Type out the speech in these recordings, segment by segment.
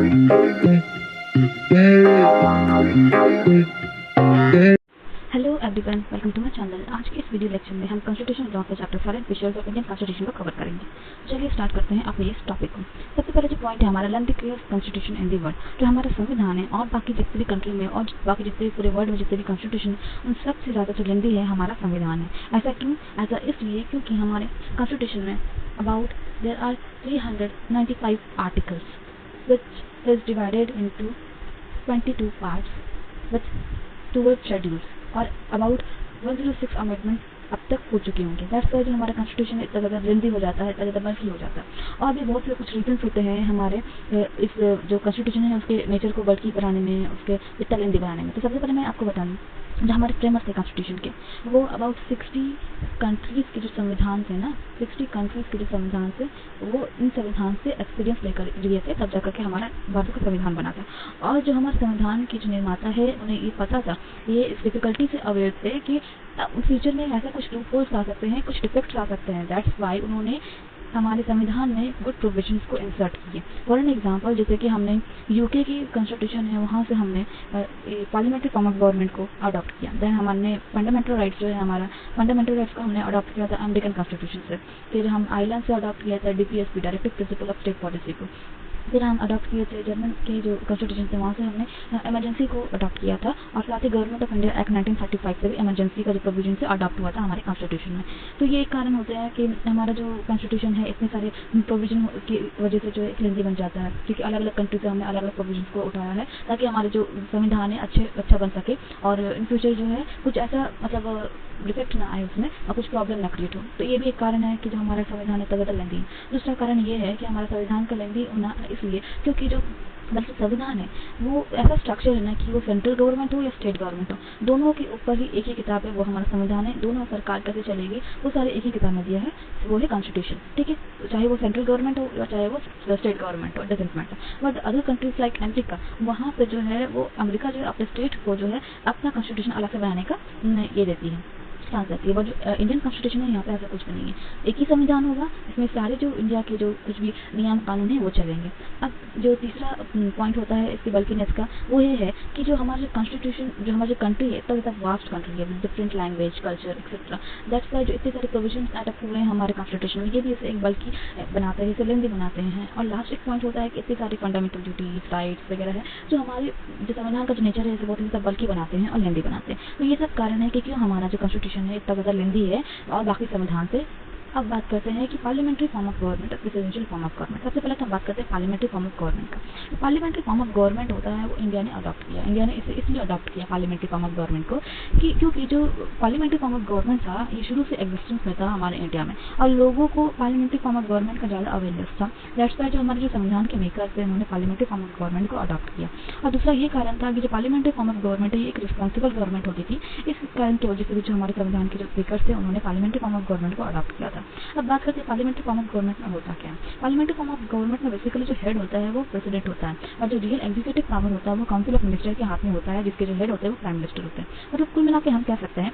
Hello everyone, welcome to my channel. आज के इस वीडियो लेक्चर में हम कॉन्स्टिट्यूशन लॉ के chapter 4 features of Indian constitution को कवर करेंगे। चलिए स्टार्ट करते हैं अपने इस टॉपिक को। सबसे पहले जो पॉइंट है हमारा learn the clear constitution in the world. जो हमारा संविधान है और बाकी जितने भी कंट्री में और बाकी जितने पूरे वर्ल्ड में जितने भी कॉन्स्टिट्यूशन, उन सबसे ज़्यादा जो लेंदी है हमारा संविधान है। ऐसा क्यों? ऐसा इसलिए क्योंकि हमारे कॉन्स्टिट्यूशन में about there are 395 articles which is divided into 22 parts with 12 schedules और अबाउट 106 अमेंडमेंट अब तक हो चुके होंगे। दैट्स वाई जो हमारा कॉन्स्टिट्यूशन इतना ज़्यादा लेंदी हो जाता है, इतना ज़्यादा बल्कि हो जाता है। और भी बहुत से कुछ रीजंस होते हैं हमारे इस जो कॉन्स्टिट्यूशन है उसके नेचर को बल्कि बनाने में, उसके इतना लेंदी बनाने में। तो सबसे पहले मैं आपको बता दूँ, जो हमारे फ्रेमर्स थे कॉन्स्टिट्यूशन के, वो अबाउट 60 कंट्रीज़ के जो संविधान थे ना, 60 कंट्रीज़ के जो संविधान थे, वो इन संविधान से एक्सपीरियंस लेकर लिए थे, तब जाकर के हमारा भारत का संविधान बना था। और जो हमारे संविधान के जो निर्माता है उन्हें ये पता था, ये इस डिफिकल्टी से अवेयर थे कि फ्यूचर में ऐसा कुछ लूप होल्स आ सकते हैं, कुछ डिफेक्ट्स आ सकते हैं। दैट्स वाई उन्होंने हमारे संविधान में गुड प्रोविजंस को इंसर्ट किए। फॉर एन एग्जांपल, जैसे कि हमने यूके की कॉन्स्टिट्यूशन है, वहाँ से हमने पार्लियामेंट्री फॉर्म ऑफ गवर्नमेंट को अडॉप्ट किया। देन हमने फंडामेंटल राइट्स जो है हमारा फंडामेंटल राइट्स को हमने अडॉप्ट किया था अमेरिकन कॉन्स्टिट्यूशन से। फिर हम आयरलैंड से अडॉप्ट किया था DPSP, directive principle of state policy को। फिर हम अडॉप्ट किए थे जर्मन के जो कॉन्स्टिट्यूशन थे, वहाँ से हमने इमरजेंसी को अडॉप्ट किया था। और साथ ही गवर्नमेंट ऑफ इंडिया एक्ट 1935 से भी इमरजेंसी का जो प्रोविजन से अडॉप्ट हुआ था हमारे कॉन्स्टिट्यूशन में। तो ये एक कारण होता है कि हमारा जो कॉन्स्टिट्यूशन है इतने सारे प्रोविजन की वजह से जो एक लेंदी बन जाता है, क्योंकि अलग अलग कंट्री से हमने अलग अलग प्रोविजन को उठाया है, ताकि हमारे जो संविधान है अच्छा बन सके और इन फ्यूचर जो है कुछ ऐसा मतलब डिफेक्ट ना आए उसमें और कुछ प्रॉब्लम ना क्रिएट हो। तो ये भी एक कारण है कि जो हमारा संविधान इतना ज़्यादा लेंदी है। दूसरा कारण ये है कि हमारा संविधान का लेंदी होना इसलिए क्योंकि जो बल्कि संविधान है वो ऐसा स्ट्रक्चर है ना कि वो सेंट्रल गवर्नमेंट हो या स्टेट गवर्नमेंट हो, दोनों के ऊपर ही एक ही किताब है, वो हमारा संविधान है। दोनों सरकार कैसे चलेगी वो सारे एक ही किताब में दिया है, वो है कॉन्स्टिट्यूशन। ठीक है, चाहे वो सेंट्रल गवर्नमेंट हो या चाहे वो स्टेट गवर्नमेंट हो, doesn't matter. But other countries like America, वहाँ पे जो है वो अमेरिका जो है अपने स्टेट को जो है अपना कॉन्स्टिट्यूशन अलग से बनाने का ये देती है, चांस रहती है। बट जो इंडियन कॉन्स्टिट्यूशन है यहाँ पे ऐसा कुछ भी नहीं है, एक ही संविधान होगा, इसमें सारे जो इंडिया के जो कुछ भी नियम कानून है वो चलेंगे। अब जो तीसरा पॉइंट होता है इसकी बल्किनेस का, वो ये है कि जो हमारा कॉन्स्टिट्यूशन, जो हमारी कंट्री है, इतना ज़्यादा वास्ट कंट्री है, different language, culture etcetera. That's why जो इतने सारे प्रोविजन एडअप हुए हैं हमारे कॉन्स्टिट्यूशन में, ये भी इसे एक बल्कि बनाते हैं, इसे लेंदी बनाते हैं। और लास्ट एक पॉइंट होता है कि इतनी सारी फंडामेंटल ड्यूटीज, राइट्स वगैरह है जो हमारे जो संविधान का जो नेचर है इसे बहुत ही ज़्यादा बल्कि बनाते हैं और लेंदी बनाते हैं। तो ये सब कारण है कि क्यों हमारा जो कॉन्स्टिट्यूशन है इतना ज़्यादा लेंदी है और बाकी संविधान से। अब बात करते हैं कि पार्लियामेंट्री फॉर्म ऑफ गवर्नमेंट और प्रेसिडेंशियल फॉर्म ऑफ गवर्नमेंट। सबसे पहले तो हम बात करते हैं पार्लियामेंट्री फॉर्म ऑफ गवर्नमेंट का। तो पार्लियामेंट्री फॉर्म ऑफ गवर्नमेंट होता है वो इंडिया ने अडॉप्ट किया। इंडिया ने इसे इसलिए अडॉप्ट किया पार्लियामेंट्री फॉर्म ऑफ गवर्नमेंट को कि क्योंकि जो पार्लियामेंट्री फॉर्म ऑफ गवर्नमेंट था ये शुरू से एग्जिस्टेंस में था हमारे इंडिया में और लोगों को पार्लियामेंट्री फॉर्म ऑफ गवर्नमेंट का ज़्यादा अवेयरनेस था। दैट्स वाई जो हमारे जो संविधान के मेकर्स थे उन्होंने पार्लियामेंट्री फॉर्म ऑफ गवर्नमेंट को अडॉप्ट किया। और दूसरा ये कारण था कि जो पार्लियामेंट्री फॉर्म ऑफ गवर्नमेंट है ये एक रिस्पॉन्सिबल गवर्नमेंट होती थी। इस कारण की वजह से भी जो हमारे संविधान के जो मेकर्स थे उन्होंने पार्लियामेंट्री फॉर्म ऑफ गवर्नमेंट को अडॉप्ट किया था। अब बात करते हैं पार्लियामेंट्री फॉर्म ऑफ गवर्नमेंट में होता क्या है। पार्लियामेंट्री फॉर्म ऑफ गवर्नमेंट में बेसिकली जो हेड होता है वो प्रेसिडेंट होता है और जो रियल एग्जीक्यूटिव पावर होता है वो काउंसिल ऑफ मिनिस्टर के हाथ में होता है, जिसके जो हेड होते हैं वो प्राइम मिनिस्टर होते हैं। मतलब कुल मिला के हम कह सकते हैं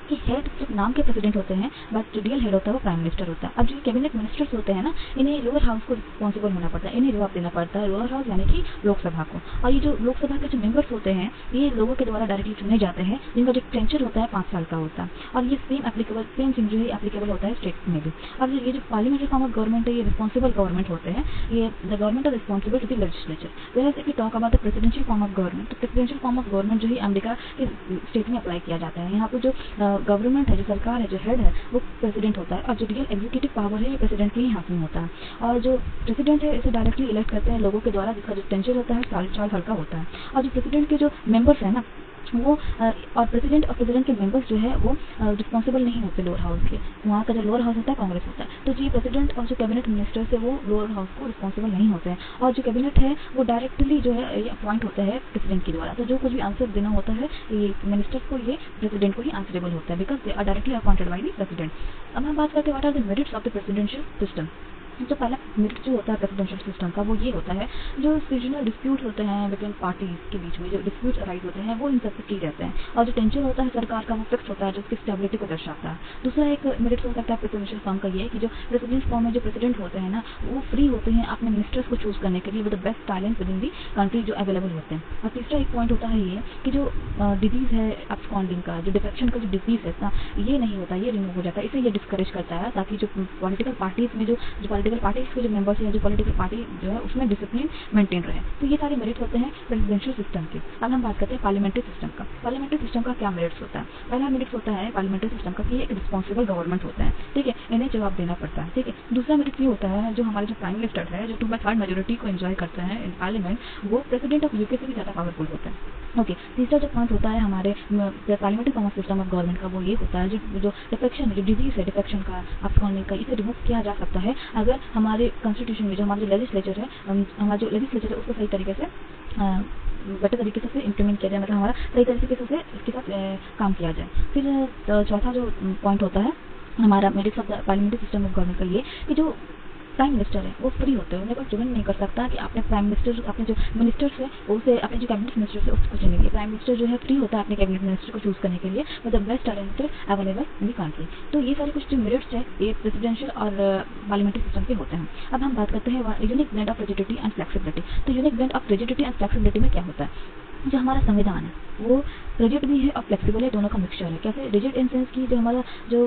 कि हेड सिर्फ नाम के प्रेसिडेंट होते हैं, बट जो रियल हेड होता है वो प्राइम मिनिस्टर होता है। अब जो कैबिनेट मिनिस्टर्स होते हैं ना, इन्हें लोअर हाउस को रिस्पॉन्सिबल होना पड़ता है, इन्हें जवाब देना पड़ता है, लोअर हाउस यानी कि लोकसभा को। और ये जो लोकसभा के जो मेंबर्स होते हैं ये लोगों के द्वारा डायरेक्टली चुने जाते हैं, जिनका जो टेंचर होता है 5 साल का होता है। और ये सेम जो है एप्लीकेबल होता है स्टेट में भी। और ये जो पार्लियामेंट्री फॉर्म ऑफ गवर्नमेंट है ये रिस्पॉन्सिबल गवर्नमेंट होते हैं, ये the government are responsible to the legislature. Where if we talk about the presidential form of government, तो प्रेसिडेंशियल फॉर्म ऑफ गवर्नमेंट जो है अमेरिका के स्टेट में अप्लाई किया जाता है। यहाँ पर जो गवर्नमेंट है, जो सरकार है, जो हेड है वो प्रेसिडेंट होता है और जो रियल एग्जीक्यूटिव पावर है ये प्रेसिडेंट के ही हाथ में होता है। और जो प्रेसिडेंट है इसे डायरेक्टली इलेक्ट करते हैं लोगों के द्वारा, जिसका जो टेंचर होता है 4 साल का होता है। और जो प्रेसिडेंट के जो मेंबर्स है ना वो और प्रेसिडेंट के मेंबर्स जो है वो रिस्पॉन्सिबल नहीं होते लोअर हाउस के। वहाँ का जो लोअर हाउस होता है कांग्रेस होता है। तो जी प्रेसिडेंट और जो कैबिनेट मिनिस्टर्स है वो लोअर हाउस को रिस्पॉन्सिबल नहीं होते हैं और जो कैबिनेट है वो डायरेक्टली जो है ये अपॉइंट होता है प्रेसिडेंट के द्वारा। तो जो कुछ भी आंसर देना होता है ये मिनिस्टर्स को, ये प्रेसिडेंट को ही आंसरेबल होता है, because they are directly appointed by the president. अब हम बात करते हैं what are the merits of the presidential system. तो पहला मेरिट जो होता है प्रेसिडेंशियल सिस्टम का वो ये होता है, जो सीजनल डिस्प्यूट होते हैं बिटवीन पार्टीज के बीच में, जो डिस्प्यूट अराइज होते हैं वो इन सबसे फ्री रहते हैं, और जो टेंशन होता है सरकार का वो फिक्स होता है, जो उसकी स्टेबिलिटी को दर्शाता है। दूसरा एक मेरिट हो सकता है प्रेसिडेंशियल फॉर्म का ये है कि जो प्रेसिडेंस फॉर्म में जो प्रेसिडेंट होते हैं ना, वो फ्री होते हैं अपने मिनिस्टर्स को चूज करने के लिए with the best talent with in the country जो अवेलेबल होते हैं। और तीसरा एक पॉइंट होता है ये कि जो डिजीज है अब्सकॉन्डिंग का, जो डिफेक्शन का जो डिजीज है ना, ये नहीं होता, ये रिमूव हो जाता है, इसे ये डिस्करेज करता है, ताकि जो पॉलिटिकल पार्टीज में जो पॉलिटिकल पार्टीज के जो मेंबर्स हैं, जो पॉलिटिकल पार्टी जो है उसमें डिसिप्लिन मेंटेन रहे। तो ये सारे मेरिट होते हैं प्रेसिडेंशियल सिस्टम के। अब हम बात करते हैं पार्लियामेंट्री सिस्टम का। पार्लियामेंट्री सिस्टम का क्या मेरिट्स होता है? पहला मेरिट होता है पार्लियामेंट्री सिस्टम का कि ये एक रिस्पॉन्सिबल गवर्नमेंट होता है, ठीक है, इन्हें जवाब देना पड़ता है, ठीक है। दूसरा मेरिट ये होता है जो हमारे जो प्राइम मिनिस्टर है, जो 2/3 मेजोरिटी को एंजॉय करते हैं इन पार्लियामेंट, वो प्रेसिडेंट ऑफ यूके से भी ज्यादा पावरफुल होता है। ओके, तीसरा जो पॉइंट होता है हमारे parliamentary form of system of government का वो ये होता है, जो डिफेक्शन, जो डिजीज है डिफेक्शन का, अब्सकॉन्डिंग का, इसे रिमूव किया जा सकता है अगर हमारे कॉन्स्टिट्यूशन में जो हमारा जो लेजिस्लेचर है, हमारा जो लेजिस्लेचर है उसको सही तरीके से बेटर तरीके से इम्प्लीमेंट किया जाए, मतलब हमारा सही तरीके से इसके साथ काम किया जाए। फिर चौथा जो पॉइंट होता है हमारा merits of the parliamentary system of government का ये कि जो प्राइम मिनिस्टर है वो फ्री होते हैं, उन्हें कोई चुन नहीं कर सकता कि अपने प्राइम मिनिस्टर, अपने जो मिनिस्टर्स है उसे, अपने जो कैबिनेट मिनिस्टर है उसको चुनेंगे। प्राइम मिनिस्टर जो है फ्री होता है अपने कैबिनेट मिनिस्टर को चूज करने के लिए, मतलब best talent available in the country. तो ये सारे कुछ जो मेरिट्स है ये प्रेसिडेंशियल और पार्लियामेंट्री सिस्टम के होते हैं। अब हम बात करते हैं unique blend of rigidity and flexibility. तो unique blend of rigidity and flexibility में क्या होता है? जो हमारा संविधान है वो रिजिड भी है और फ्लेक्सिबल है, दोनों का मिक्सचर है। कैसे? रिजिड इन सेंस की जो हमारा जो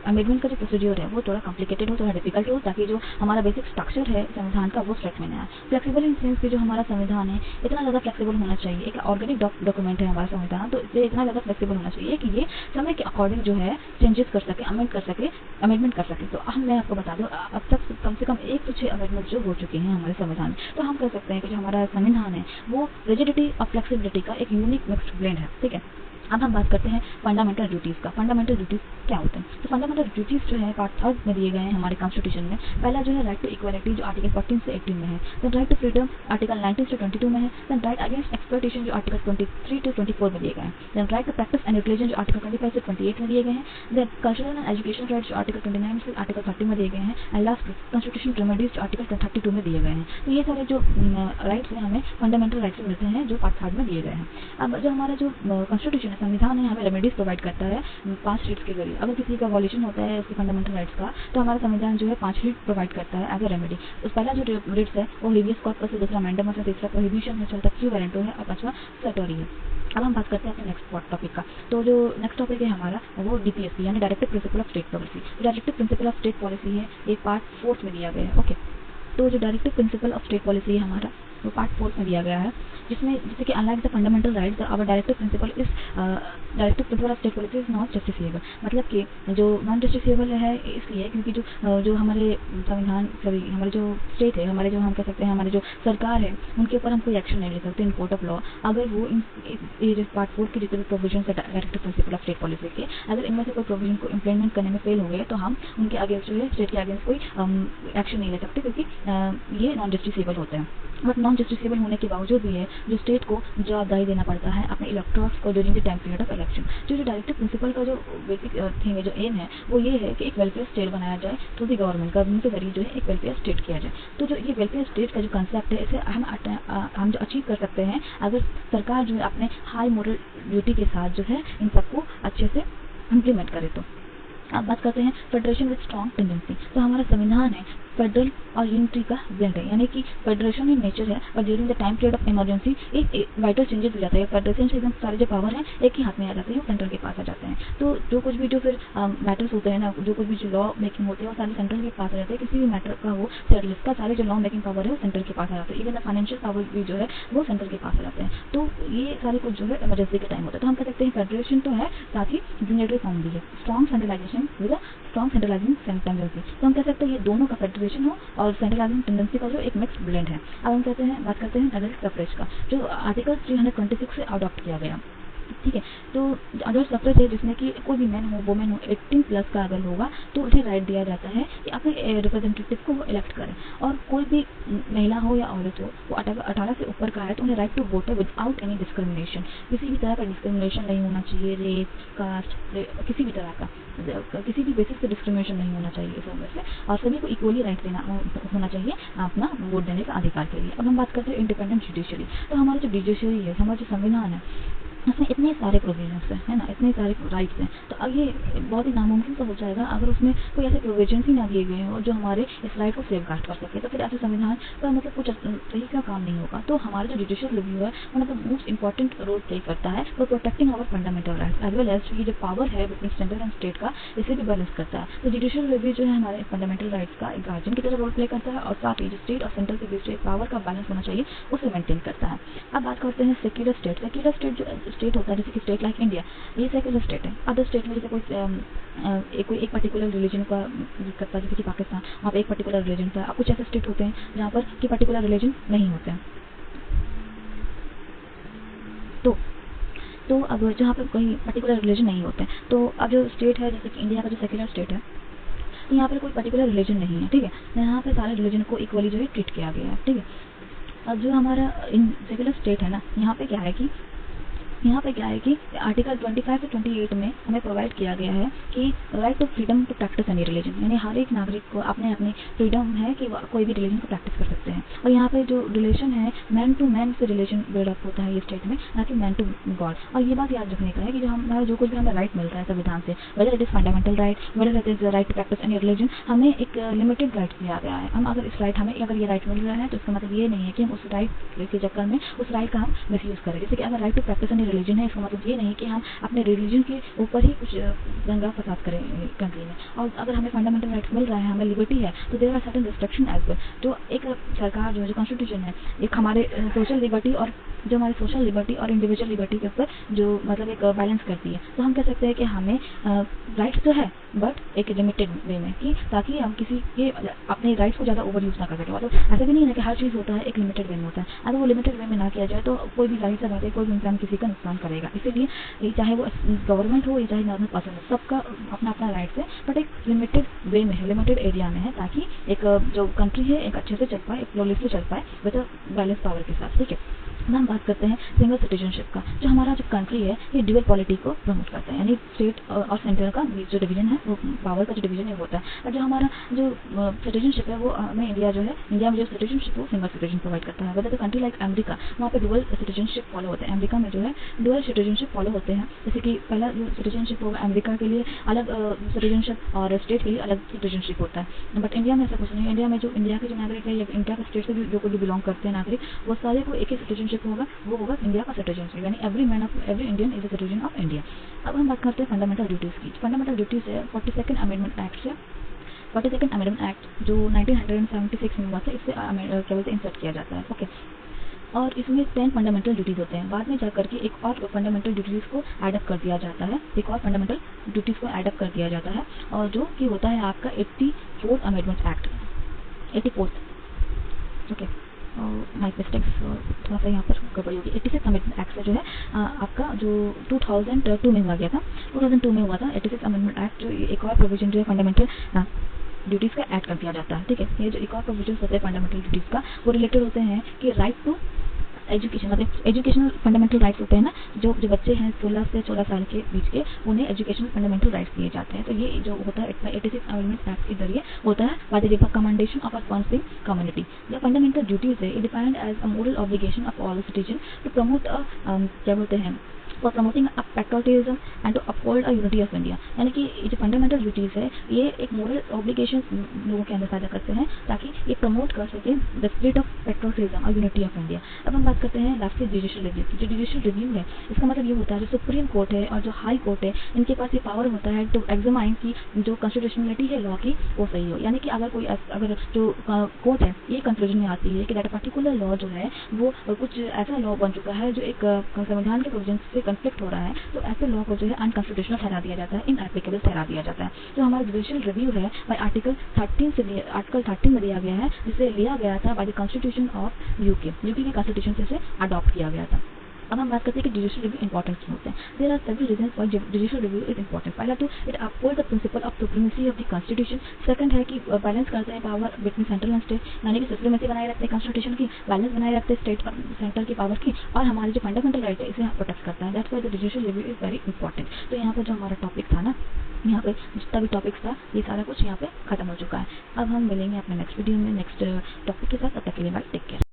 अमेंडमेंट का जो प्रोसीजर है वो थोड़ा कॉम्प्लिकेटेड हो, थोड़ा डिफिकल्ट हो, ताकि जो हमारा बेसिक स्ट्रक्चर है संविधान का वो स्ट्रक्ट में आए। फ्लेक्सिबल इन सेंस की जो हमारा संविधान है इतना ज़्यादा फ्लेक्सिबल होना चाहिए, एक ऑर्गेनिक डॉक्यूमेंट है हमारा संविधान, तो इसलिए इतना ज़्यादा फ्लेक्सिबल होना चाहिए कि ये समय के अकॉर्डिंग जो है चेंजेस कर सके, अमेंडमेंट कर सके। तो मैं आपको बता दूँ अब तक कम से कम 106 अमेंडमेंट जो हो चुके हैं हमारे संविधान में। तो हम कह सकते हैं कि जो हमारा संविधान है वो रिजिडिटी और फ्लेक्सिबिलिटी का एक यूनिक मिक्स्ड ब्लेंड है, ठीक है। अब हम बात करते हैं फंडामेंटल ड्यूटीज का। फंडामेंटल ड्यूटीज क्या होते हैं? तो फंडामेंटल ड्यूटीज जो है पार्ट 3 में दिए गए हैं हमारे कॉन्स्टिट्यूशन में। पहला जो है राइट टू इक्वालिटी जो आर्टिकल 14 से 18 में है, then right to freedom article 19 से 22 में है, देन राइट अगेंस्ट एक्सप्लॉयटेशन जो आर्टिकल 23 to 24 में दिए गए हैं, then right to practise and religion जो आर्टिकल 25 से 28 में दिए गए हैं, then cultural and education rights जो आर्टिकल 29 से आर्टिकल 30 में दिए गए हैं, एंड लास्ट कॉन्स्टिट्यूशन रेमेडीज जो आर्टिकल 32 में दिए गए हैं। तो ये सारे जो राइट्स हैं हमें फंडामेंटल राइट्स मिलते हैं जो पार्ट 3 में दिए गए हैं। अब जो हमारा जो कॉन्स्टिट्यूशन है, संविधान है, हमें रेमेडीज प्रोवाइड करता है 5 रीट्स के जरिए। अगर किसी का वॉल्यूशन होता है उसके फंडामेंटल राइट्स का, तो हमारा संविधान जो है 5 रीट प्रोवाइड करता है एज अ रेमेडी। तो पहला जो रीट्स है वो हेबियस कॉर्पस है, दूसरा मैंडेमस है, तीसरा प्रोहिबिशन है, चौथा क्यू वारंटो है और पांचवा सर्टोरी है। अब हम बात करते हैं अपने नेक्स्ट टॉपिक का। तो जो नेक्स्ट टॉपिक है हमारा वो डीपीएसपी यानी directive principle of state policy. Directive principle of state policy है, एक पार्ट 4 में दिया गया है। ओके, तो जो directive principle of state policy है हमारा वो पार्ट 4 में दिया गया है, जिसमें जैसे कि unlike the fundamental rights our directive principle of state policy is not justifiable. मतलब कि जो नॉन जस्टिफिएबल है इसलिए क्योंकि जो हमारे संविधान हमारे जो स्टेट है, हमारे जो हम कह सकते हैं हमारे जो सरकार है, उनके ऊपर हम कोई एक्शन नहीं ले सकते इन कोर्ट ऑफ लॉ अगर वो पार्ट 4 के जितने प्रोविजन है directive principle of state policy के, अगर इनमें से कोई प्रोविजन को इम्प्लीमेंट करने में फेल हो गए तो हम उनके अगेंस्ट जो है स्टेट के अगेंस्ट कोई एक्शन नहीं ले सकते, क्योंकि ये नॉन जस्टिफिएबल होते हैं। बट नॉन जस्टिफिएबल होने के बावजूद भी है जो स्टेट को जवाबदारी देना पड़ता है अपने इलेक्टोर्स को during the time period of election. जो डायरेक्टिव प्रिंसिपल का जो बेसिक थिंग है, जो एम है, वो ये है कि एक वेलफेयर स्टेट बनाया जाए थ्रू द गवर्नमेंट के जरिए जो है एक वेलफेयर स्टेट किया जाए। तो जो ये वेलफेयर स्टेट का जो कंसेप्ट है इसे हम जो अचीव कर सकते हैं अगर सरकार जो है अपने हाई मोरल ड्यूटी के साथ जो है इन सबको अच्छे से इम्प्लीमेंट करे। तो अब बात करते हैं फेडरेशन विद स्ट्रॉन्ग टेंडेंसी। तो हमारा संविधान है फेडरल और यूनिटरी का ब्लेंड है, यानी कि फेडरेशन इन नेचर है और during the time period of emergency एक वाइटल चेंजेस हो जाता है। फेडरेशन से एकदम सारे जो पावर हैं एक ही हाथ में आ जाते हैं, सेंटर के पास आ जाते हैं। तो जो कुछ भी जो फिर मैटर्स होते हैं ना, जो कुछ भी जो लॉ मेकिंग होते हैं वो सारे सेंटर के पास आ जाते हैं। किसी भी मैटर का वो सेटल्स का सारे जो लॉ मेकिंग पावर है वो सेंटर के पास आ जाते हैं। इवन फाइनेंशियल पावर भी जो है वो सेंटर के पास आ जाते हैं। तो ये सारे कुछ जो है इमरजेंसी के टाइम होता है। तो हम कह सकते हैं फेडरेशन तो है, साथ ही यूनिटरी फॉर्म भी है, strong centralisation with strong centralising tendency. तो हम कह सकते हैं ये दोनों का फेडरेशन हो और सेंट्रलाइजिंग टेंडेंसी का जो एक मिक्स ब्लेंड है। अब हम बात करते हैं एडल्ट सफरेज का, जो आर्टिकल 326 से अडॉप्ट किया गया। ठीक है। तो जो सफ्रेज है जिसमें कि कोई भी मैन हो वुमेन हो 18+ का अगर होगा तो उसे राइट दिया जाता है कि अपने रिप्रेजेंटेटिव को वो इलेक्ट करें। और कोई भी महिला हो या औरत हो वो 18 से ऊपर का है तो उन्हें राइट टू वोट है विदाउट एनी डिस्क्रिमिनेशन। किसी भी तरह का डिस्क्रिमिनेशन नहीं होना चाहिए, रेप, कास्ट, किसी भी तरह का किसी भी बेसिस पे डिस्क्रिमिनेशन नहीं होना चाहिए इस वजह से, और सभी को इक्वली राइट देना होना चाहिए अपना वोट देने का अधिकार के लिए। अब हम बात करते हैं इंडिपेंडेंट जुडिशरी। तो हमारा जो जुडिशरी है, हमारा जो संविधान है, उसमें इतने सारे प्रोविजंस है ना, इतने सारे राइट्स हैं। तो अब ये बहुत ही नामुमकिन तो हो जाएगा अगर उसमें कोई ऐसे प्रोविजंस ही ना दिए गए हो जो हमारे इस राइट को सेफगार्ड कर सके। तो फिर ऐसे संविधान का मतलब कुछ सही का काम नहीं होगा। तो हमारा जो जुडिशियल रिव्यू है वो मतलब मोस्ट इंपॉर्टेंट रोल प्ले करता है for protecting our fundamental rights as well as ये जो पावर है बिटवीन सेंट्रल एंड स्टेट का, इसे भी बैलेंस करता है। तो जुडिशियल रिव्यू जो है हमारे फंडामेंटल राइट्स का एक गार्जियन की तरह रोल प्ले करता है, और साथ ही जो स्टेट और सेंट्रल के बीच पावर का बैलेंस होना चाहिए उसे मेंटेन करता है। अब बात करते हैं सेक्युलर स्टेट। सेक्युलर स्टेट जो स्टेट होता है जैसे कि स्टेट लाइक इंडिया, ये सेक्युलर स्टेट है। अदर स्टेट में जैसे कोई एक पर्टिकुलर रिलीजन का करता है, जैसे कि पाकिस्तान, वहाँ पे एक पर्टिकुलर रिलीजन का। कुछ ऐसे स्टेट होते हैं जहाँ पर कि पर्टिकुलर रिलीजन नहीं होते हैं। तो अब जहाँ पे कोई पर्टिकुलर रिलीजन नहीं होते हैं, तो अब जो स्टेट है जैसे कि इंडिया का जो सेक्युलर स्टेट है, तो यहाँ पर कोई पर्टिकुलर रिलीजन नहीं है, ठीक है। यहाँ पे सारे रिलीजन को इक्वली जो है ट्रीट किया गया है, ठीक है। अब जो हमारा सेक्युलर स्टेट है ना, यहाँ पे क्या है कि आर्टिकल 25 से 28 में हमें प्रोवाइड किया गया है कि right to freedom to practise any religion, यानी हर एक नागरिक को अपने फ्रीडम है कि वो कोई भी रिलीजन को प्रैक्टिस कर सकते हैं। और यहाँ पे जो रिलेशन है मैन टू मैन से रिलेशन बिल्डअप होता है ये स्टेट में, ना कि मैन टू गॉड। और ये बात याद रखने का है कि जो हमारा जो कुछ भी हमें राइट मिलता है संविधान से, whether it is fundamental right, whether it is right to practise any religion, हमें एक लिमिटेड राइट दिया गया है। हम अगर अगर ये राइट मिल रहा है तो इसका मतलब ये नहीं है कि हम उस राइट के चक्कर में उस राइट का हम मिसयूज करें। जैसे कि अगर right to practise any religion है, इसका मतलब ये नहीं कि हम अपने रिलीजन के ऊपर ही कुछ दंगा फसाद करें कंट्री में। और अगर हमें फंडामेंटल राइट्स मिल रहा है, हमें लिबर्टी है, तो there are certain restriction as well. जो एक सरकार जो कॉन्स्टिट्यूशन है, एक हमारे सोशल लिबर्टी और जो हमारी सोशल लिबर्टी और इंडिविजुअल लिबर्टी के ऊपर जो मतलब एक बैलेंस करती है। तो हम कह सकते हैं कि हमें राइट्स तो है बट एक लिमिटेड वे में, कि ताकि हम किसी के अपने राइट्स को ज़्यादा ओवर यूज़ ना कर सकें। मतलब ऐसा भी नहीं है कि हर चीज़ होता है एक लिमिटेड वे में होता है। अगर वो लिमिटेड वे में ना किया जाए तो कोई भी जाहिर सा बात है कोई भी इंसान किसी का नुकसान करेगा। इसीलिए चाहे वो गवर्नमेंट हो या चाहे नॉर्मल पर्सन हो, सबका अपना अपना राइट्स है, बट एक लिमिटेड वे में है, लिमिटेड एरिया में है, ताकि एक जो कंट्री है एक अच्छे से चल पाए, एक फ्लोलेसली चल पाए विद बैलेंस पावर के साथ, ठीक है। हम बात करते हैं सिंगल सिटीजनशिप का। जो हमारा जो कंट्री है ये ड्यूअल पॉलिटी को प्रमोट करता है, यानी स्टेट और सेंटर का जो डिवीजन है वो पावर का जो डिवीजन है होता है। और जो हमारा जो सिटीजनशिप है वो हमें इंडिया में जो सिटीजनशिप वो सिंगल सिटीजन प्रोवाइड करता है। वैसे तो कंट्री लाइक अमेरिका, वहाँ पे डुअल सिटीजनशिप फॉलो होते हैं। अमेरिका में जो है डुअल सिटीजनशिप फॉलो होते हैं। जैसे कि पहला जो सिटीजनशिप होगा अमेरिका के लिए अलग सिटीजनशिप और स्टेट के लिए अलग सिटीजनशिप होता है। बट इंडिया में ऐसा कुछ नहीं है। इंडिया में जो इंडिया के जो नागरिक है या इंडिया के स्टेट से जो कोई बिलोंग करते हैं नागरिक, वो सारे को एक ही सिटीजनशिप होगा, वो होगा इंडिया का सिटीजनशिप, यानी every Indian is a citizen of India. अब हम बात करते हैं फंडामेंटल ड्यूटीज की। फंडामेंटल ड्यूटीज है 42nd अमेंडमेंट एक्ट से, 42nd अमेंडमेंट एक्ट जो 1976 में हुआ था, इससे क्या बोलते हैं इंसर्ट किया जाता है, ओके। और इसमें 10 फंडामेंटल ड्यूटीज होते हैं। बाद में जाकर के एक और फंडामेंटल ड्यूटीज को एडअप कर दिया जाता है, एक और फंडामेंटल ड्यूटीज को एडअप कर दिया जाता है, और जो कि होता है आपका 84th amendment act, 84th, okay. My mistakes थोड़ा सा यहाँ पर गड़बड़ी होगी। 86 अमेंडमेंट एक्ट से जो है आपका जो 2002 में हुआ गया था, 2002 में हुआ था 86 अमेंडमेंट एक्ट, जो एक और प्रोविजन जो है फंडामेंटल ड्यूटीज का ऐड कर दिया जाता है, ठीक है। ये जो एक और प्रोविजन होते हैं फंडामेंटल ड्यूटीज का, वो रिलेटेड होते हैं कि राइट टू एजुकेशन, मतलब एजुकेशनल फंडामेंटल राइट्स होते हैं ना, जो बच्चे हैं 16 से 14 साल के बीच के, उन्हें एजुकेशनल फंडामेंटल राइट्स दिए जाते हैं। तो ये जो होता है 86 अमेंडमेंट एक्ट के जरिए होता है by the recommendation of a sponsoring community. जो फंडामेंटल ड्यूटीज है, it defined as a moral obligation of all citizen to promote क्या बोलते हैं, for promoting a patriotism and to uphold a unity of India. यानी कि ये जो fundamental duties है ये एक मोरल ऑब्लिगेशन लोगों के अंदर पैदा करते हैं, ताकि ये प्रमोट कर सके द स्पिरिट ऑफ पैट्रियोटिज्म और यूनिटी ऑफ इंडिया। अब हम बात करते हैं लास्टली जुडिशियल रिव्यू की। जो जुडिशियल रिव्यू है इसका मतलब ये होता है जो सुप्रीम कोर्ट है और जो हाई कोर्ट है, इनके पास ये पावर होता है टू एग्जामाइन की जो कॉन्स्टिट्यूशनलिटी है लॉ की वो सही हो। यानी कि अगर जो कोर्ट है ये कंक्लूजन में आती है कि दैट पर्टिकुलर लॉ जो है वो कुछ ऐसा लॉ बन चुका है जो एक संविधान के प्रोविजन से कंफ्लिक्ट हो रहा है, तो ऐसे लॉ को जो है अनकॉन्स्टिट्यूशनल ठहरा दिया जाता है, इनएप्लीकेबल ठहरा दिया जाता है। जो हमारा जुडिशियल रिव्यू है बाय आर्टिकल 13 में दिया गया है, जिसे लिया गया था by the constitution of UK के कॉन्स्टिट्यूशन से अडॉप्ट किया गया था। अब हम बात करते हैं कि जुडिशियल रिव्यू इंपॉर्टेंट क्यों होते हैं। There are several reasons why judicial review is important. पहला तो it uphold the principle of supremacy of the constitution. Second है कि बैलेंस करते हैं power between central and state, यानी कि सुप्रीमेसी बनाए रखते हैं कॉन्स्टिट्यूशन की, बैलेंस बनाए रखते हैं स्टेट और सेंटर की पावर की, और हमारी जो फंडामेंटल राइट है इसे प्रोटेक्ट करता है। That's why the judicial review is very important. तो यहाँ पर जो हमारा टॉपिक था ना, यहाँ पे जितना भी टॉपिक्स था ये सारा कुछ यहाँ पे खत्म हो चुका है। अब हम मिलेंगे अपने नेक्स्ट वीडियो में नेक्स्ट टॉपिक के साथ। तब तक के लिए बाय, टेक केयर।